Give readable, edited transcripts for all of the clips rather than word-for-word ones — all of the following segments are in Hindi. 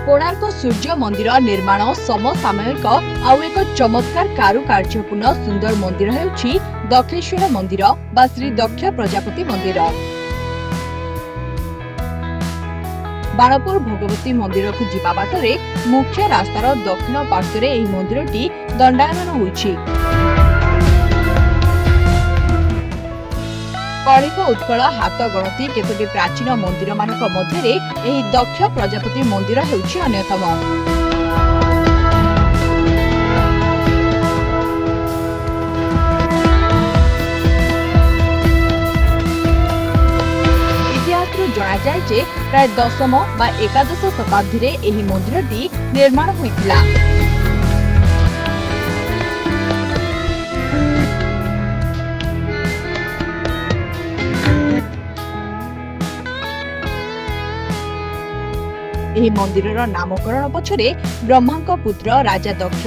कोणार्क सूर्य मंदिर निर्माण समसामयिक आउ एक चमत्कार कारुकार्यपूर्ण सुंदर मंदिर हेउछि दक्षेश्वर मंदिर बा श्री दक्ष प्रजापति मंदिर। बाणपुर भगवती मंदिर को जिबा बाटरे मुख्य रास्तार दक्षिण पार्श्व एही मंदिरटी दंडायमान होइछि। कलिंग उत्कल हाथ गणति केतोटी प्राचीन मंदिर मानक मध्यरे एही दक्ष प्रजापति मंदिर हेउछि अन्यतम। इतिहासରୁ जणाଯାଏ जे प्राय 10ମ बा 11 शताब्दी रे एही मंदिरटी निर्माण होइतिला। एही मंदिरर नामकरण पछरे ब्रह्मांक पुत्र राजा दक्ष,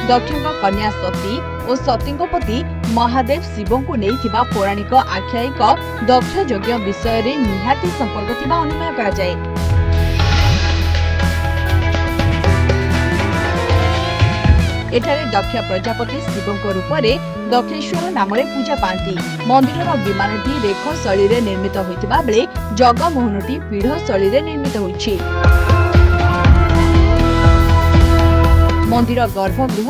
दक्षଙ୍କ कन्या सती और सतीଙ୍କ पति महादेव शिवों को नेइथिबा पौराणिक आख्यायिक दक्ष यज्ञ विषय रे निहाती संपर्क थिबा अनुमान करा जाय। एठारे दक्ष प्रजापति शिवों रूप में दक्षेश्वर नाम पूजा पाती। मंदिरर विमानटी रेख शैली रे निर्मित होइतिबा बेले जगमोहनटी पीढ़ शैली रे निर्मित होइछि। मंदिर गर्भगृह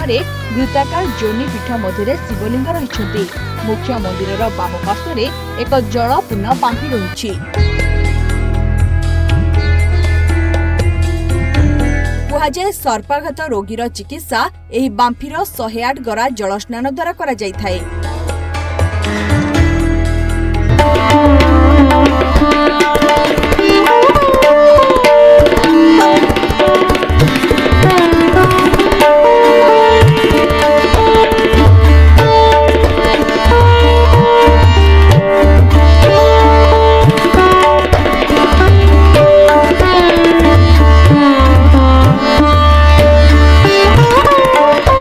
वृत्ताकार जोनीपीठ मध्य शिवलिंग रही। मुख्य मंदिर बाम पार्श्व एक जलपूर्ण बांफी रही। कहुए सर्पाघात रोगीर चिकित्सा एही बांफीर 108 गरा जलस्नान द्वारा करा जायथाय।